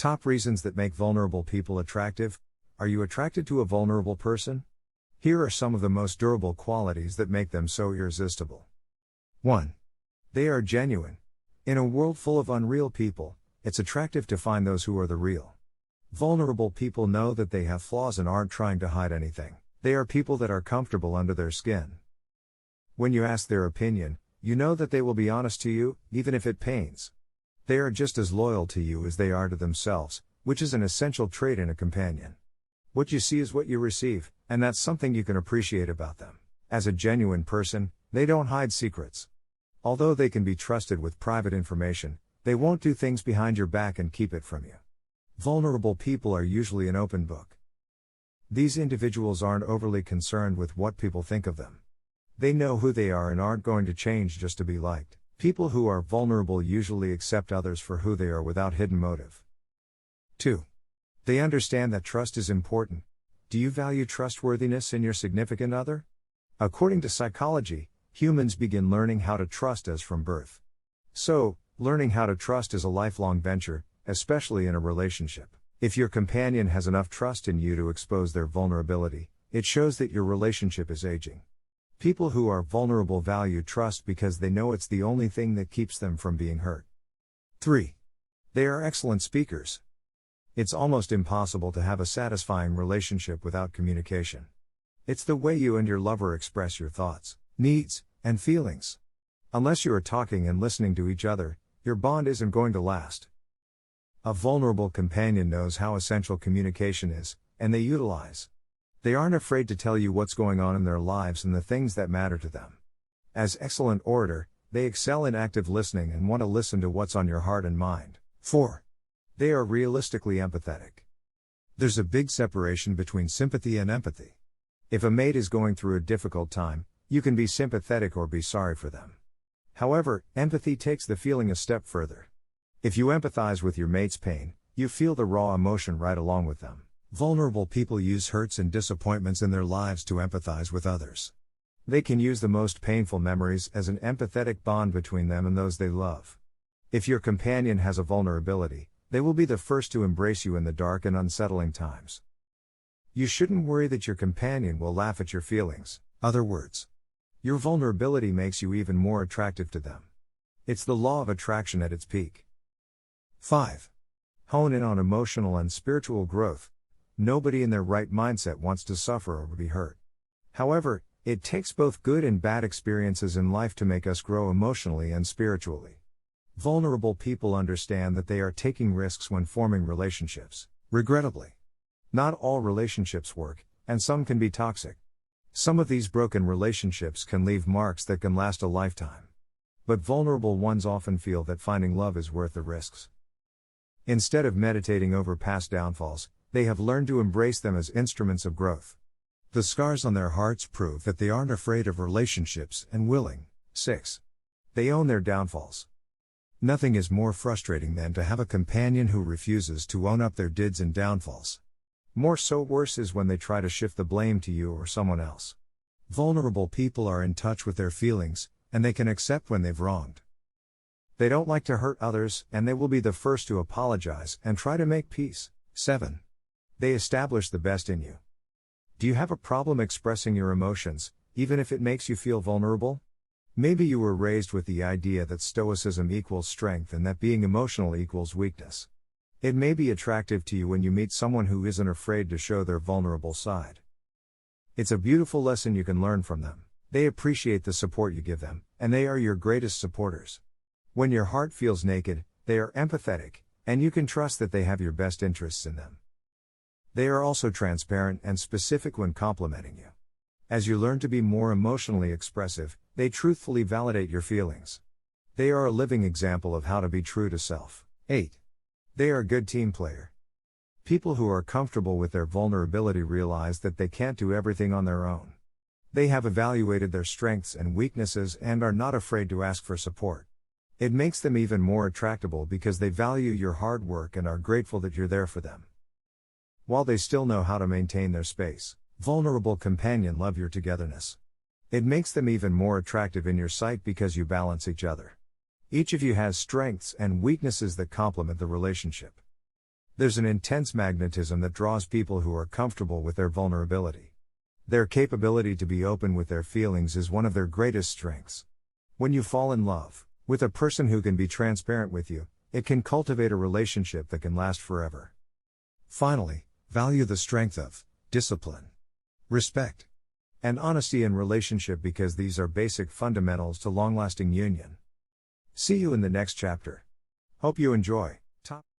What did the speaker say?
Top reasons that make vulnerable people attractive. Are you attracted to a vulnerable person? Here are some of the most durable qualities that make them so irresistible. 1. They are genuine. In a world full of unreal people, it's attractive to find those who are the real. Vulnerable people know that they have flaws and aren't trying to hide anything. They are people that are comfortable under their skin. When you ask their opinion, you know that they will be honest to you, even if it pains. They are just as loyal to you as they are to themselves, which is an essential trait in a companion. What you see is what you receive, and that's something you can appreciate about them. As a genuine person, they don't hide secrets. Although they can be trusted with private information, they won't do things behind your back and keep it from you. Vulnerable people are usually an open book. These individuals aren't overly concerned with what people think of them. They know who they are and aren't going to change just to be liked. People who are vulnerable usually accept others for who they are without hidden motive. 2. They understand that trust is important. Do you value trustworthiness in your significant other? According to psychology, humans begin learning how to trust as from birth. So, learning how to trust is a lifelong venture, especially in a relationship. If your companion has enough trust in you to expose their vulnerability, it shows that your relationship is aging. People who are vulnerable value trust because they know it's the only thing that keeps them from being hurt. 3. They are excellent speakers. It's almost impossible to have a satisfying relationship without communication. It's the way you and your lover express your thoughts, needs, and feelings. Unless you are talking and listening to each other, your bond isn't going to last. A vulnerable companion knows how essential communication is, and they utilize. They aren't afraid to tell you what's going on in their lives and the things that matter to them. As excellent orator, they excel in active listening and want to listen to what's on your heart and mind. 4. They are realistically empathetic. There's a big separation between sympathy and empathy. If a mate is going through a difficult time, you can be sympathetic or be sorry for them. However, empathy takes the feeling a step further. If you empathize with your mate's pain, you feel the raw emotion right along with them. Vulnerable people use hurts and disappointments in their lives to empathize with others. They can use the most painful memories as an empathetic bond between them and those they love. If your companion has a vulnerability, they will be the first to embrace you in the dark and unsettling times. You shouldn't worry that your companion will laugh at your feelings. Other words, your vulnerability makes you even more attractive to them. It's the law of attraction at its peak. 5. Hone in on emotional and spiritual growth. Nobody in their right mindset wants to suffer or be hurt. However, it takes both good and bad experiences in life to make us grow emotionally and spiritually. Vulnerable people understand that they are taking risks when forming relationships. Regrettably, not all relationships work, and some can be toxic. Some of these broken relationships can leave marks that can last a lifetime. But vulnerable ones often feel that finding love is worth the risks. Instead of meditating over past downfalls, they have learned to embrace them as instruments of growth. The scars on their hearts prove that they aren't afraid of relationships and willing. 6. They own their downfalls. Nothing is more frustrating than to have a companion who refuses to own up their dids and downfalls. More so worse is when they try to shift the blame to you or someone else. Vulnerable people are in touch with their feelings, and they can accept when they've wronged. They don't like to hurt others, and they will be the first to apologize and try to make peace. 7. They establish the best in you. Do you have a problem expressing your emotions, even if it makes you feel vulnerable? Maybe you were raised with the idea that stoicism equals strength and that being emotional equals weakness. It may be attractive to you when you meet someone who isn't afraid to show their vulnerable side. It's a beautiful lesson you can learn from them. They appreciate the support you give them, and they are your greatest supporters. When your heart feels naked, they are empathetic, and you can trust that they have your best interests in them. They are also transparent and specific when complimenting you. As you learn to be more emotionally expressive, they truthfully validate your feelings. They are a living example of how to be true to self. 8. They are a good team player. People who are comfortable with their vulnerability realize that they can't do everything on their own. They have evaluated their strengths and weaknesses and are not afraid to ask for support. It makes them even more attractable because they value your hard work and are grateful that you're there for them. While they still know how to maintain their space, vulnerable companions love your togetherness. It makes them even more attractive in your sight because you balance each other. Each of you has strengths and weaknesses that complement the relationship. There's an intense magnetism that draws people who are comfortable with their vulnerability. Their capability to be open with their feelings is one of their greatest strengths. When you fall in love with a person who can be transparent with you, it can cultivate a relationship that can last forever. Finally, value the strength of discipline, respect, and honesty in relationship because these are basic fundamentals to long-lasting union. See you in the next chapter. Hope you enjoy.